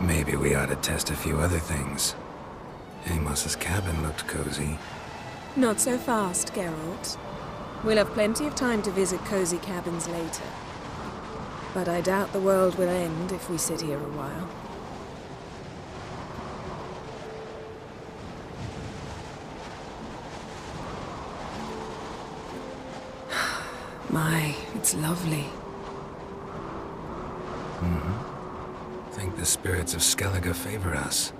Maybe we ought to test a few other things. Amos's cabin looked cozy. Not so fast, Geralt. We'll have plenty of time to visit cozy cabins later. But I doubt the world will end if we sit here a while. My, it's lovely. I think the spirits of Skellige favor us.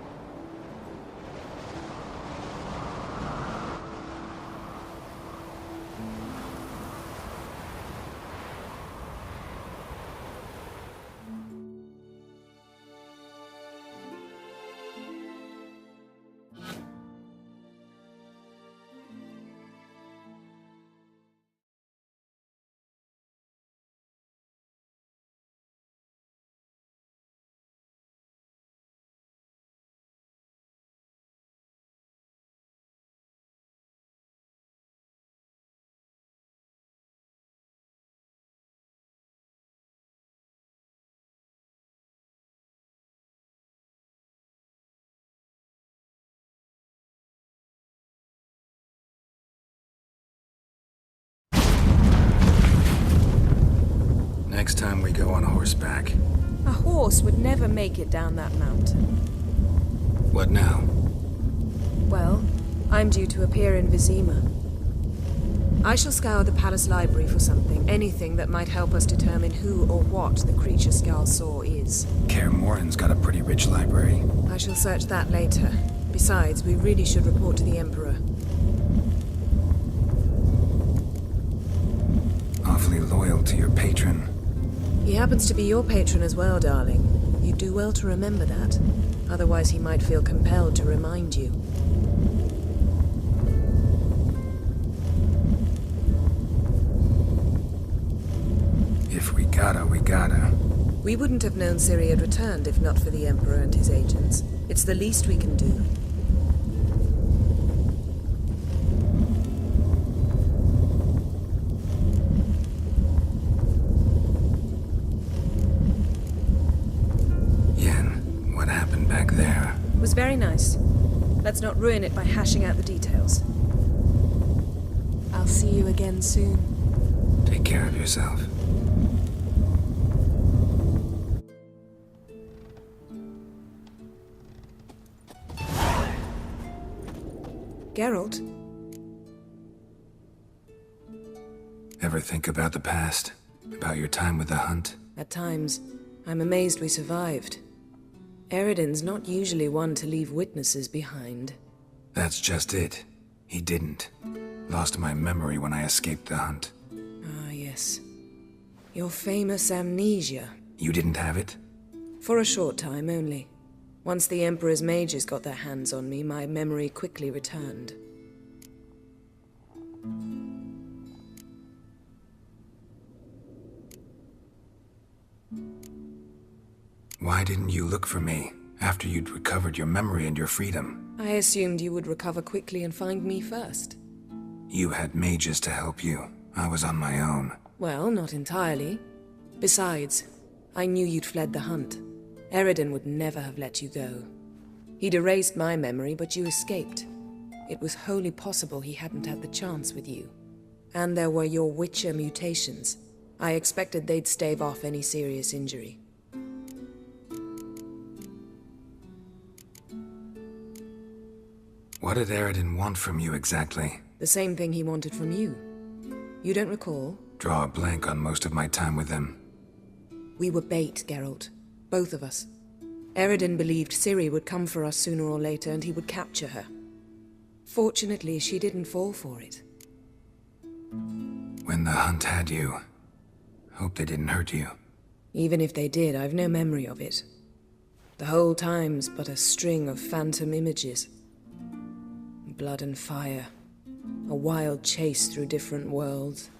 Next time we go on horseback. A horse would never make it down that mountain. What now? Well, I'm due to appear in Vizima. I shall scour the palace library for something, anything that might help us determine who or what the creature Skal saw is. Kaer Morhen's got a pretty rich library. I shall search that later. Besides, we really should report to the Emperor. Awfully loyal to your patron. He happens to be your patron as well, darling. You'd do well to remember that. Otherwise, he might feel compelled to remind you. If we gotta, we gotta. We wouldn't have known Ciri had returned if not for the Emperor and his agents. It's the least we can do. Yen, what happened back there? It was very nice. Let's not ruin it by hashing out the details. I'll see you again soon. Take care of yourself. Geralt? Ever think about the past? About your time with the hunt? At times, I'm amazed we survived. Eridan's not usually one to leave witnesses behind. That's just it. He didn't. Lost my memory when I escaped the hunt. Ah, yes. Your famous amnesia. You didn't have it? For a short time only. Once the Emperor's mages got their hands on me, my memory quickly returned. Why didn't you look for me after you'd recovered your memory and your freedom? I assumed you would recover quickly and find me first. You had mages to help you. I was on my own. Well, not entirely. Besides, I knew you'd fled the hunt. Eridan would never have let you go. He'd erased my memory, but you escaped. It was wholly possible he hadn't had the chance with you. And there were your Witcher mutations. I expected they'd stave off any serious injury. What did Eridan want from you exactly? The same thing he wanted from you. You don't recall? Draw a blank on most of my time with him. We were bait, Geralt. Both of us. Eridan believed Ciri would come for us sooner or later and he would capture her. Fortunately, she didn't fall for it. When the hunt had you, hope they didn't hurt you. Even if they did, I've no memory of it. The whole time's but a string of phantom images. Blood and fire. A wild chase through different worlds.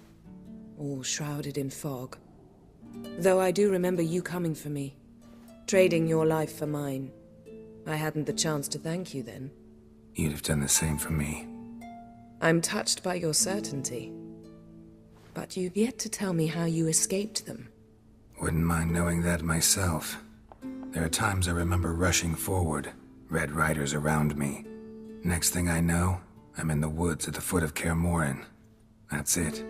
All shrouded in fog. Though I do remember you coming for me. Trading your life for mine. I hadn't the chance to thank you then. You'd have done the same for me. I'm touched by your certainty. But you've yet to tell me how you escaped them. Wouldn't mind knowing that myself. There are times I remember rushing forward, red riders around me. Next thing I know, I'm in the woods at the foot of Kaer Morhen. That's it.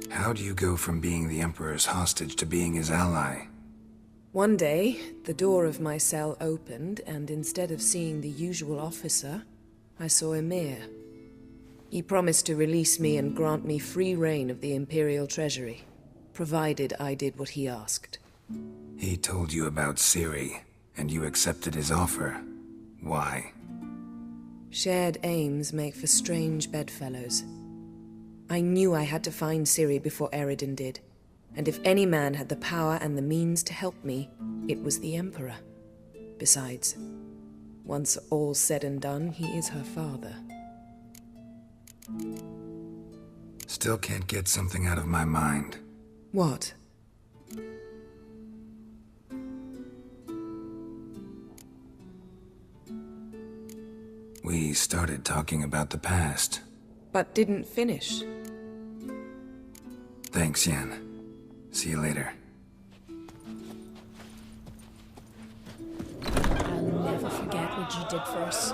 How do you go from being the Emperor's hostage to being his ally? One day, the door of my cell opened, and instead of seeing the usual officer, I saw Emir. He promised to release me and grant me free reign of the Imperial Treasury, provided I did what he asked. He told you about Ciri, and you accepted his offer. Why? Shared aims make for strange bedfellows. I knew I had to find Ciri before Eredin did, and if any man had the power and the means to help me, it was the Emperor. Besides, once all's said and done, he is her father. Still can't get something out of my mind. What? We started talking about the past. But didn't finish. Thanks, Yen. See you later. I'll never forget what you did for us.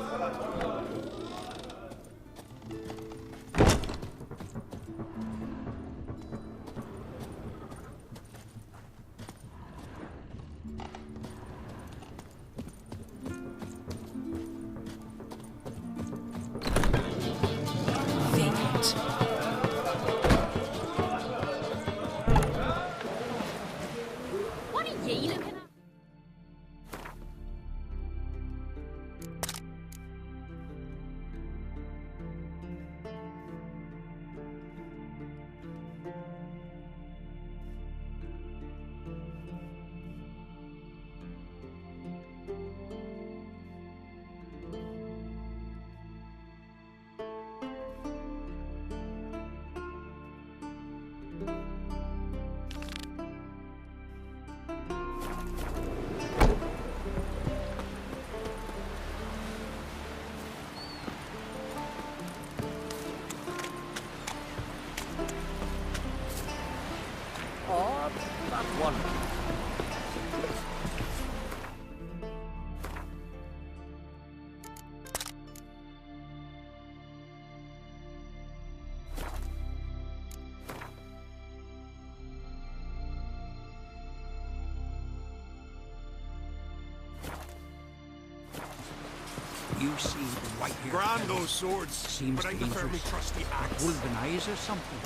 You see the white-haired Grand fellow those swords, seems but I to be prefer me trusty axe. golden eyes or something.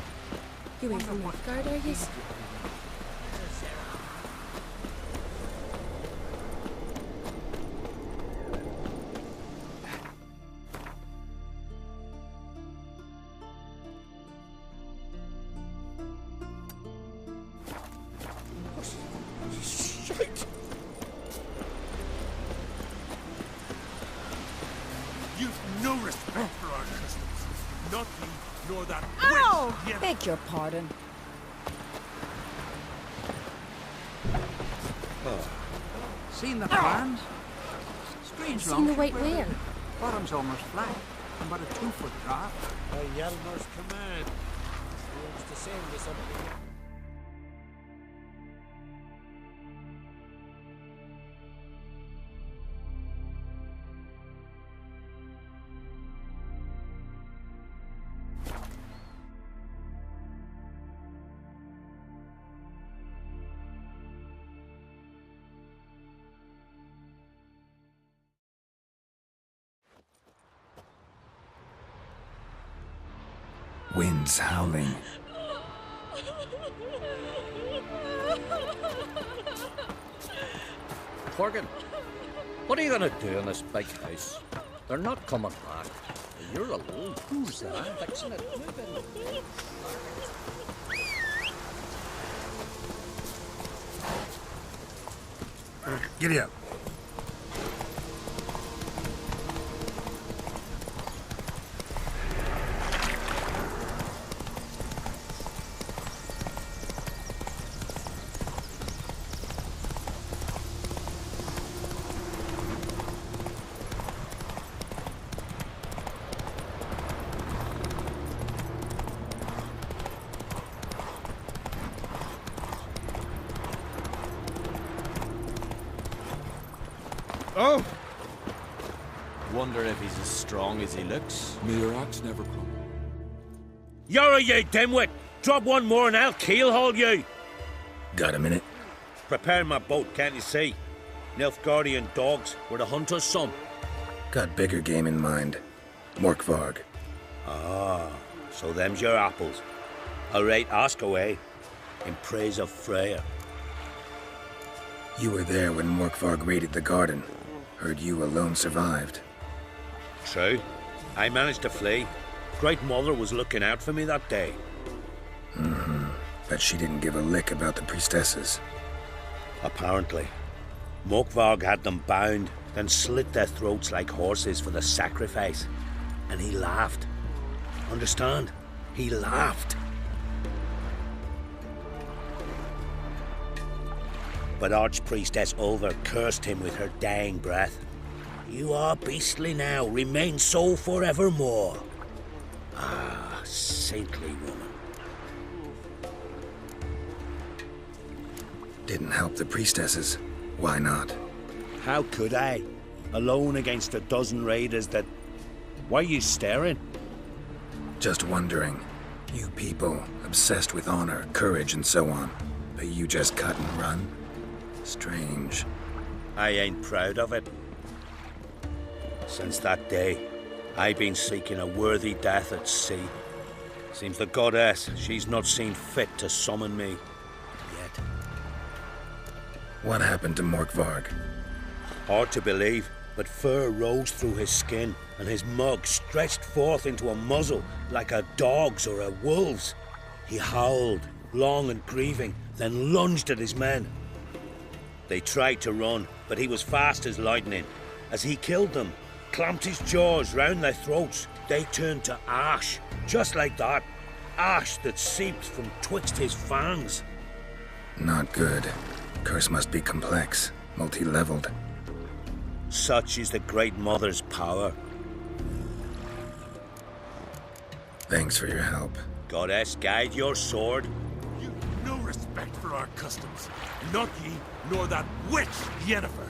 You ain't from Nilfgaard, are you? Shite! You've no respect for our customs. Not me, nor that Ow! witch Yennefer. Beg your pardon. Seen the plans? Strange Seen the white weather. whale. Bottom's almost flat, and about a 2-foot drop. By Yelmer's command. Seems to send me something. Winds howling. Corgan, what are you gonna do in this big house? They're not coming back. You're alone. Who's that? Fixing it. Move in. Giddy up. Oh! Wonder if he's as strong as he looks. May your axe never crumble. You're you dimwit! Drop one more and I'll keelhaul you! Got a minute? Prepare my boat, can't you see? Nilfgaardian dogs were the hunter's son. Got bigger game in mind. Morkvarg. Ah, so them's your apples. All right, ask away. In praise of Freya. You were there when Morkvarg raided the garden. Heard you alone survived. True. I managed to flee. Great Mother was looking out for me that day. But she didn't give a lick about the priestesses. Apparently. Morkvarg had them bound, then slit their throats like horses for the sacrifice. And he laughed. Understand? He laughed. But Archpriestess Ulver cursed him with her dying breath. You are beastly now, remain so forevermore. Ah, saintly woman. Didn't help the priestesses. Why not? How could I? Alone against a dozen raiders that... Why are you staring? Just wondering. You people, obsessed with honor, courage, and so on. But you just cut and run? Strange. I ain't proud of it. Since that day, I've been seeking a worthy death at sea. Seems the goddess, she's not seen fit to summon me. Yet. What happened to Morkvarg? Hard to believe, but fur rose through his skin, and his mug stretched forth into a muzzle like a dog's or a wolf's. He howled, long and grieving, then lunged at his men. They tried to run, but he was fast as lightning. As he killed them, clamped his jaws round their throats, they turned to ash, just like that. Ash that seeped from twixt his fangs. Not good. Curse must be complex, multi-leveled. Such is the Great Mother's power. Thanks for your help. Goddess, guide your sword. You have no respect for our customs. Not ye, nor that witch, Yennifer.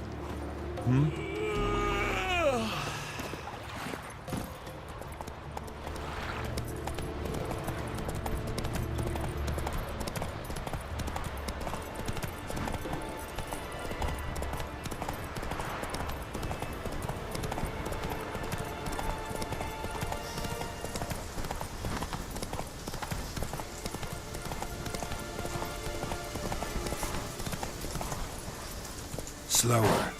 Slower.